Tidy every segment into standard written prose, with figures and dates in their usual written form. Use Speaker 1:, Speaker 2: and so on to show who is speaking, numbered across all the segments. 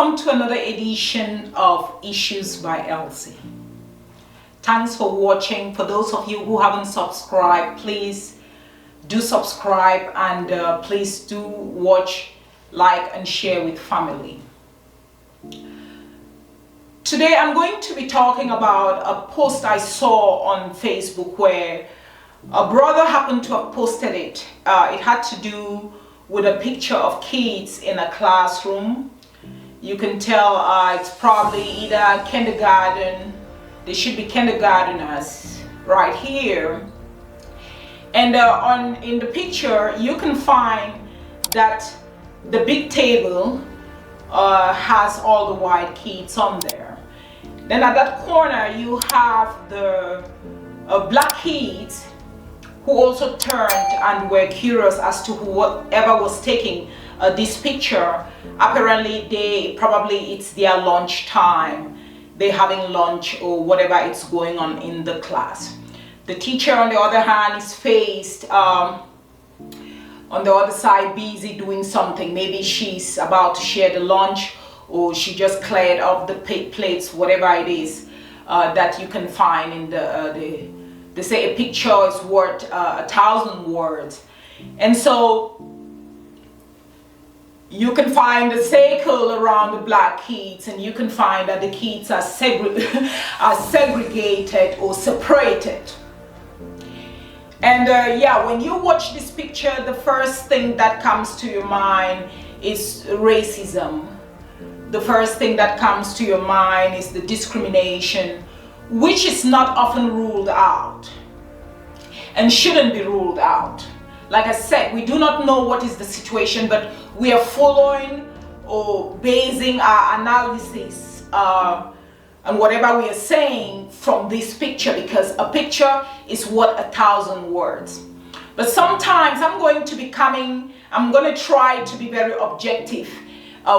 Speaker 1: Welcome to another edition of Issues by Elsie. Thanks for watching. For those of you who haven't subscribed, please do subscribe and please do watch, like and share with family. Today I'm going to be talking about a post I saw on Facebook where a brother happened to have posted it. It had to do with a picture of kids in a classroom. You can tell it's probably either kindergarten. They should be kindergarteners right here. And in the picture, you can find that the big table has all the white kids on there. Then at that corner, you have the black kids who also turned and were curious as to whoever was taking this picture. Apparently it's their lunch time. They're having lunch or whatever is going on in the class. The teacher on the other hand is faced on the other side, busy doing something. Maybe she's about to share the lunch, or she just cleared off the plates, whatever it is that you can find in they say a picture is worth 1,000 words. And so you can find a circle around the black kids, and you can find that the kids are segregated or separated. And when you watch this picture, the first thing that comes to your mind is racism. The first thing that comes to your mind is the discrimination, which is not often ruled out and shouldn't be ruled out. Like I said, we do not know what is the situation, but we are following or basing our analysis and whatever we are saying from this picture, because a picture is worth 1,000 words. But sometimes I'm going to try to be very objective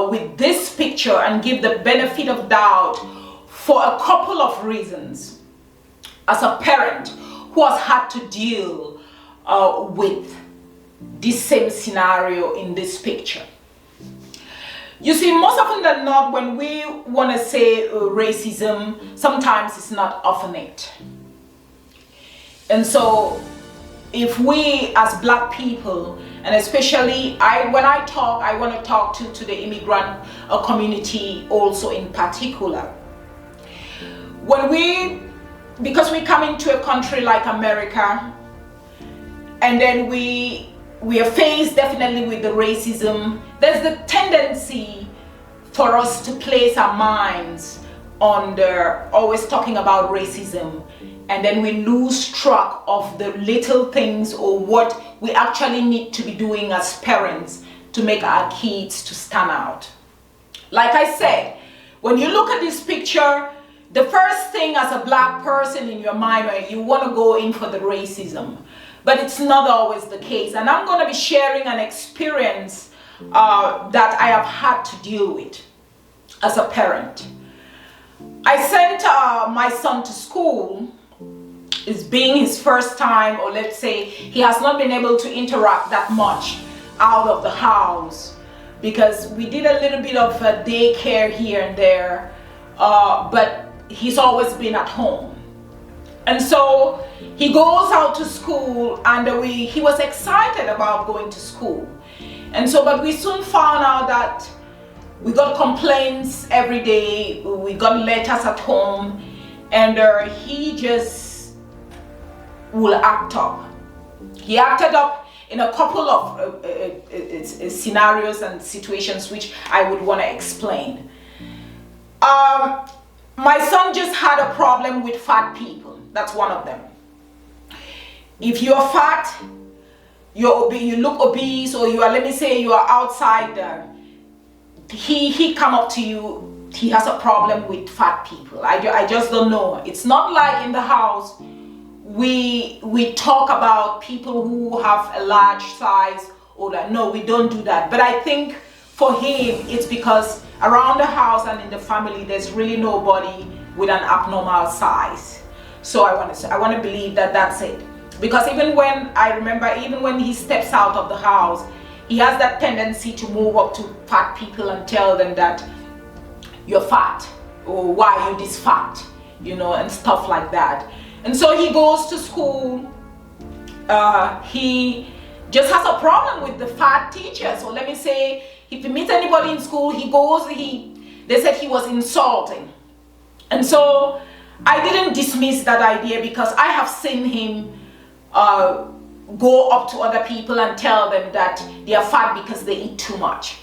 Speaker 1: with this picture and give the benefit of doubt for a couple of reasons. As a parent who has had to deal with this same scenario in this picture. You see, most often than not, when we want to say racism, sometimes it's not often it. And so if we as black people, and especially when I talk, I want to talk to the immigrant community also in particular. Because we come into a country like America, and then we are faced definitely with the racism, there's the tendency for us to place our minds on always talking about racism, and then we lose track of the little things or what we actually need to be doing as parents to make our kids to stand out. Like I said, when you look at this picture, the first thing as a black person in your mind, you want to go in for the racism. But it's not always the case. And I'm going to be sharing an experience that I have had to deal with as a parent. I sent my son to school. It's being his first time, or let's say he has not been able to interact that much out of the house, because we did a little bit of daycare here and there, but he's always been at home. And so he goes out to school, and he was excited about going to school. And so, but we soon found out that we got complaints every day, we got letters at home, and he just will act up. He acted up in a couple of scenarios and situations which I would want to explain. My son just had a problem with fat people. That's one of them. If you're fat, you look obese, or let me say you are outside there, he come up to you, he has a problem with fat people. I just don't know. It's not like in the house we talk about people who have a large size, or that. No, we don't do that. But I think for him, it's because around the house and in the family, there's really nobody with an abnormal size. So I want to believe that that's it. Because even when he steps out of the house, he has that tendency to move up to fat people and tell them that you're fat, or why are you this fat, and stuff like that. And so he goes to school. He just has a problem with the fat teacher. So let me say, if he meets anybody in school, they said he was insulting. And so I didn't dismiss that idea, because I have seen him go up to other people and tell them that they are fat because they eat too much.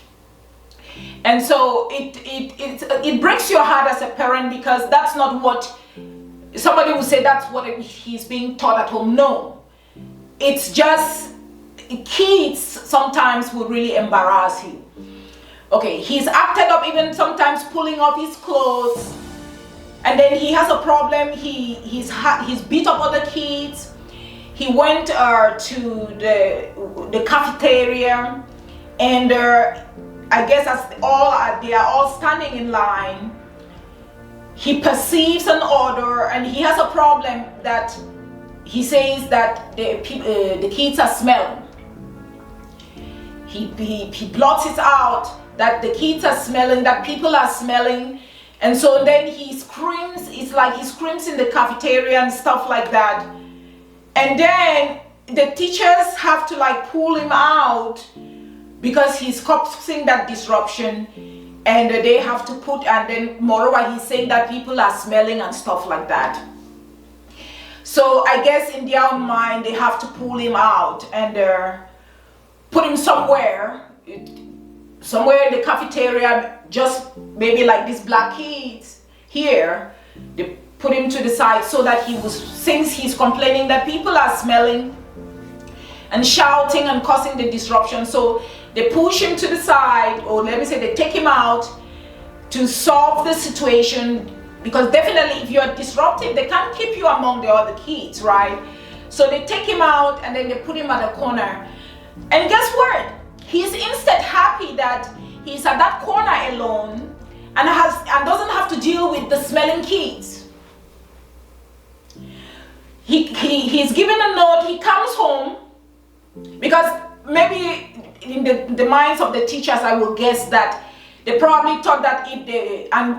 Speaker 1: And so it breaks your heart as a parent, because that's not what somebody will say, that's what he's being taught at home. No, it's just kids sometimes will really embarrass you. Okay, he's acted up, even sometimes pulling off his clothes, and then he has a problem. He's beat up other kids. He went to the cafeteria, and I guess as they are all standing in line, he perceives an odor, and he has a problem that he says that the kids are smelling. He blots it out that the kids are smelling, that people are smelling. And so then he screams. It's like he screams in the cafeteria and stuff like that. And then the teachers have to like pull him out, because he's causing that disruption, and they have to and then moreover he's saying that people are smelling and stuff like that. So I guess in their own mind they have to pull him out and put him somewhere in the cafeteria, just maybe like these black kids here. They put him to the side so that since he's complaining that people are smelling and shouting and causing the disruption, so they push him to the side, or let me say they take him out to solve the situation, because definitely if you're disruptive, they can't keep you among the other kids, right? So they take him out and then they put him at a corner. And guess what? He's instead happy that he's at that corner alone and doesn't have to deal with the smelling kids. He's given a note. He comes home, because maybe in the minds of the teachers, I will guess that they probably thought that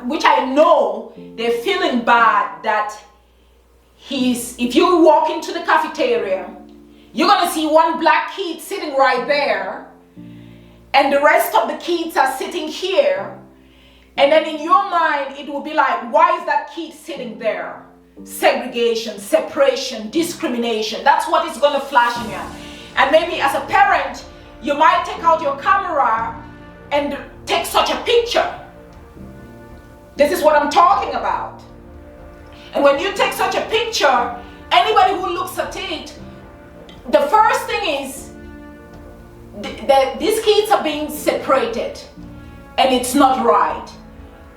Speaker 1: which I know, they're feeling bad that if you walk into the cafeteria, you're going to see one black kid sitting right there, and the rest of the kids are sitting here. And then in your mind, it will be like, why is that kid sitting there? Segregation, separation, discrimination. That's what is going to flash in you. And maybe as a parent, you might take out your camera and take such a picture. This is what I'm talking about. And when you take such a picture, anybody who looks at it, the first thing is that these kids are being separated, and it's not right.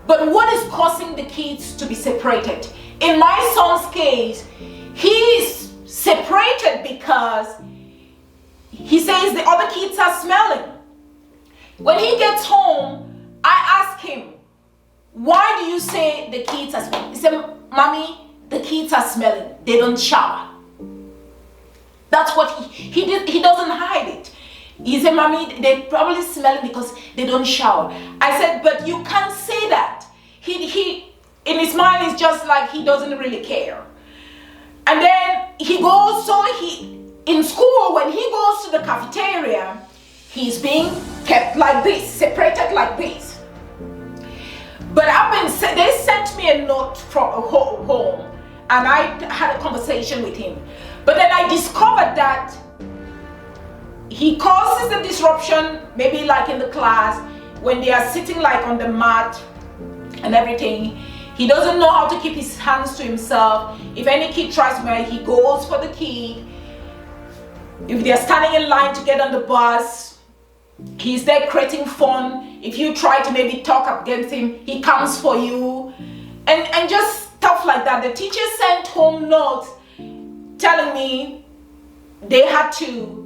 Speaker 1: But what is causing the kids to be separated? In my son's case, he is separated because he says the other kids are smelling. When he gets home, I ask him, why do you say the kids are smelling? He said, Mommy, the kids are smelling. They don't shower. That's what he did. He doesn't hide it. He said, Mommy, they're probably smelling because they don't shower. I said, but you can't say that. He in his mind, it's just like he doesn't really care. And then he goes, in school, when he goes to the cafeteria, he's being kept like this, separated like this. But they sent me a note from home, and I had a conversation with him. But then I discovered that he causes the disruption, maybe like in the class, when they are sitting like on the mat and everything. He doesn't know how to keep his hands to himself. If any kid tries to marry, he goes for the kid. If they're standing in line to get on the bus, he's there creating fun. If you try to maybe talk against him, he comes for you. And just stuff like that. The teacher sent home notes telling me they had to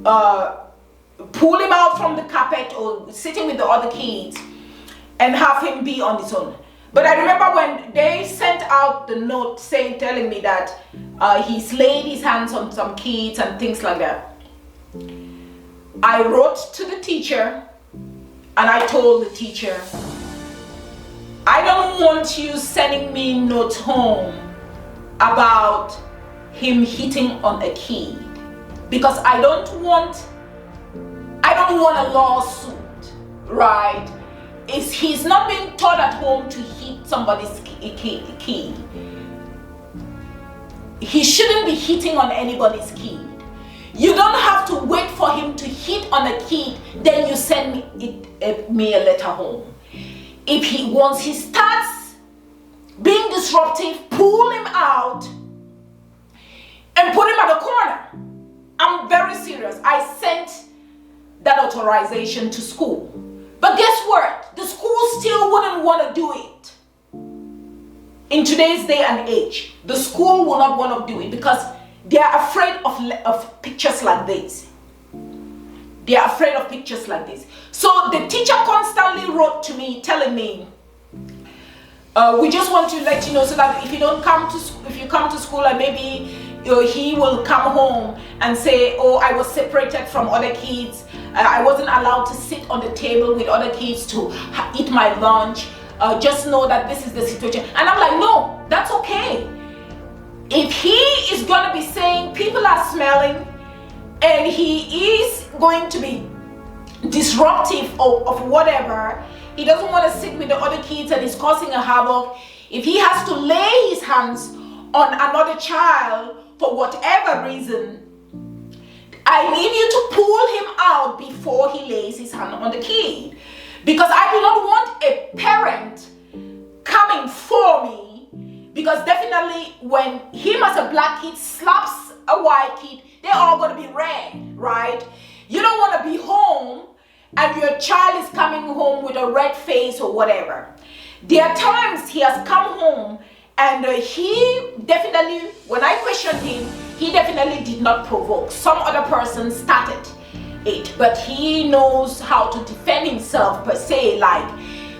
Speaker 1: pull him out from the carpet or sitting with the other kids and have him be on his own. But I remember when they sent out the note telling me that he's laid his hands on some kids and things like that. I wrote to the teacher and I told the teacher, I don't want you sending me notes home about him hitting on a kid, because I don't want a lawsuit, right? He's not being taught at home to hit somebody's kid. He shouldn't be hitting on anybody's kid. You don't have to wait for him to hit on a kid, then you send me a letter home. Once he starts being disruptive, pull him out and put him at the corner. I'm very serious. I sent that authorization to school. But guess what? The school still wouldn't want to do it. In today's day and age, the school will not want to do it because they are afraid of pictures like this. They are afraid of pictures like this. So the teacher constantly wrote to me telling me, we just want to let you know so that if you come to school and maybe he will come home and say, oh, I was separated from other kids. I wasn't allowed to sit on the table with other kids to eat my lunch. Just know that this is the situation. And I'm like, no, that's okay. If he is going to be saying people are smelling and he is going to be disruptive of whatever, he doesn't want to sit with the other kids and is causing a havoc. If he has to lay his hands on another child for whatever reason, I need you to pull him out before he lays his hand on the kid. Because I do not want a parent coming for me, because definitely when him as a black kid slaps a white kid, they're all going to be red, right? You don't want to be home and your child is coming home with a red face or whatever. There are times he has come home and he definitely, when I questioned him, he definitely did not provoke. Some other person started it, but he knows how to defend himself per se. Like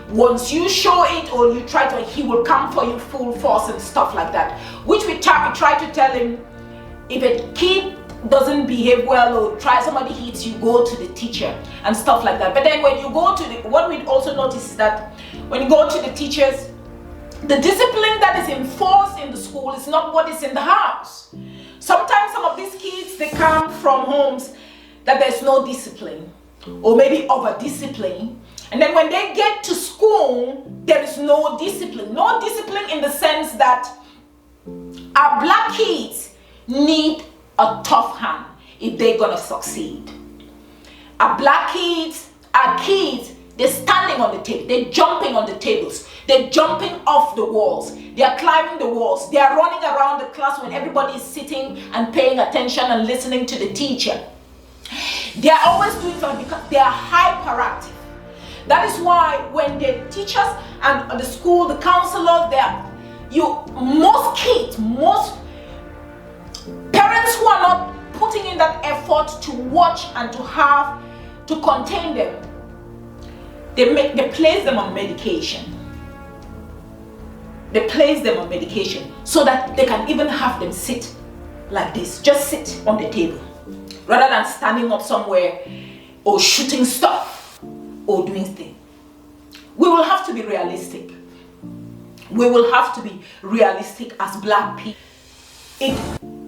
Speaker 1: once you show it or you try to, he will come for you full force and stuff like that. Which we try to tell him, if a kid doesn't behave well or somebody hits you, go to the teacher and stuff like that. But then when you go to what we also notice is that when you go to the teachers, the discipline that is enforced in the school is not what is in the house. Sometimes some of these kids, they come from homes that there's no discipline or maybe over discipline, and then when they get to school, there is no discipline. No discipline in the sense that our black kids need a tough hand if they're gonna succeed. Our black kids, they're standing on the table, they're jumping on the tables, they're jumping off the walls, they're climbing the walls, they're running around the class when everybody is sitting and paying attention and listening to the teacher. They're always doing something because they are hyperactive. That is why when the teachers and the school, the counselors, most parents who are not putting in that effort to watch and to contain them, they place them on medication. They place them on medication so that they can even have them sit like this, just sit on the table, rather than standing up somewhere or shooting stuff or doing things. We will have to be realistic. We will have to be realistic as black people.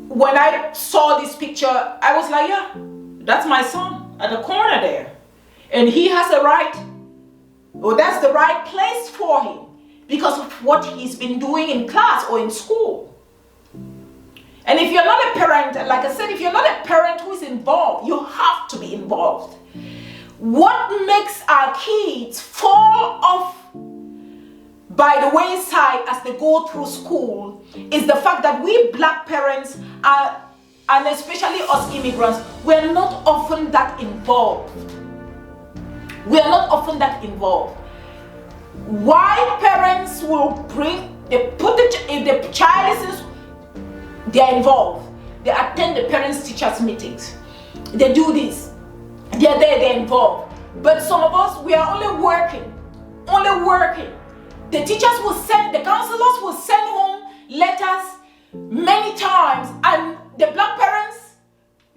Speaker 1: When I saw this picture, I was like, yeah, that's my son at the corner there. And he has a right, or that's the right place for him because of what he's been doing in class or in school. And if you're not a parent, like I said, if you're not a parent who is involved, you have to be involved. What makes our kids fall off by the wayside as they go through school is the fact that we black parents are, and especially us immigrants, we're not often that involved. We are not often that involved. White parents will if the child is, they're involved. They attend the parents' teachers meetings. They do this. They're there, they're involved. But some of us, we are only working. The teachers will send, the counselors will send home letters many times, and the black parents,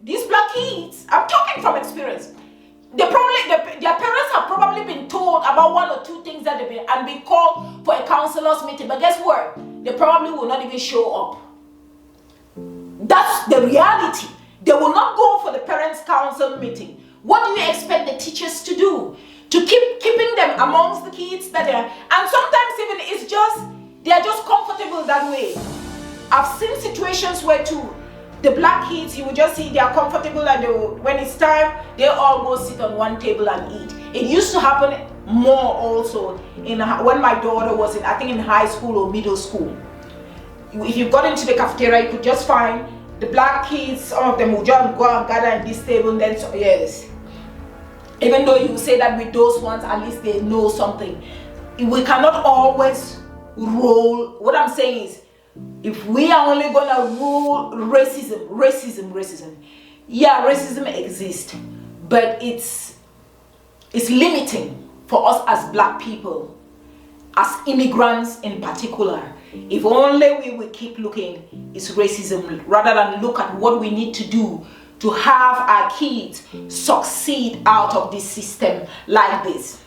Speaker 1: these black kids, I'm talking from experience, their parents have probably been told about one or two things that they've been called for a counselor's meeting. But guess what? They probably will not even show up. That's the reality. They will not go for the parents' council meeting. What do you expect the teachers to do? To keeping them amongst the kids that are, and sometimes even it's just they are just comfortable that way. I've seen situations where too the black kids, you will just see they are comfortable, and when it's time, they all go sit on one table and eat. It used to happen more also when my daughter was in high school or middle school. If you got into the cafeteria, you could just find the black kids. Some of them will just go and gather in this table, and then yes. Even though you say that with those ones, at least they know something. We cannot always rule. What I'm saying is, if we are only gonna rule racism, yeah, racism exists, but it's limiting for us as black people, as immigrants in particular. If only we will keep looking, it's racism, rather than look at what we need to do to have our kids succeed out of this system like this.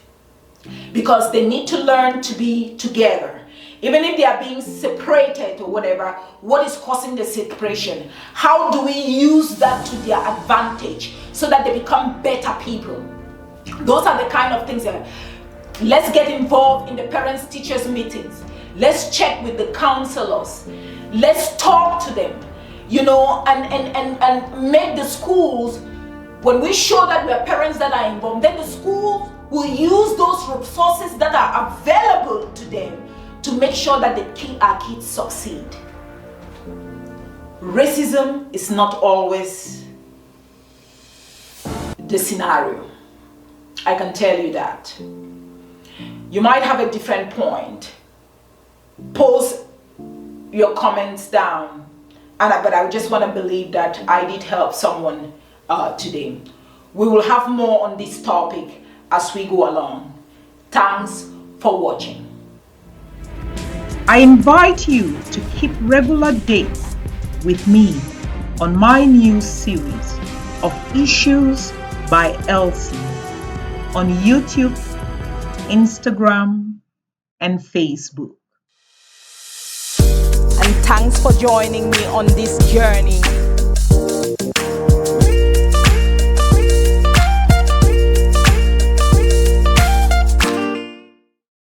Speaker 1: Because they need to learn to be together. Even if they are being separated or whatever, what is causing the separation? How do we use that to their advantage so that they become better people? Those are the kind of things that let's get involved in the parents-teachers meetings. Let's check with the counselors. Let's talk to them, and make the schools, when we show that we are parents that are involved, then the schools will use those resources that are available to them to make sure that our kids succeed. Racism is not always the scenario. I can tell you that. You might have a different point. Post your comments down. But I just want to believe that I did help someone today. We will have more on this topic as we go along. Thanks for watching.
Speaker 2: I invite you to keep regular dates with me on my new series of Issues by Elsie on YouTube, Instagram, and Facebook.
Speaker 1: And thanks for joining me on this journey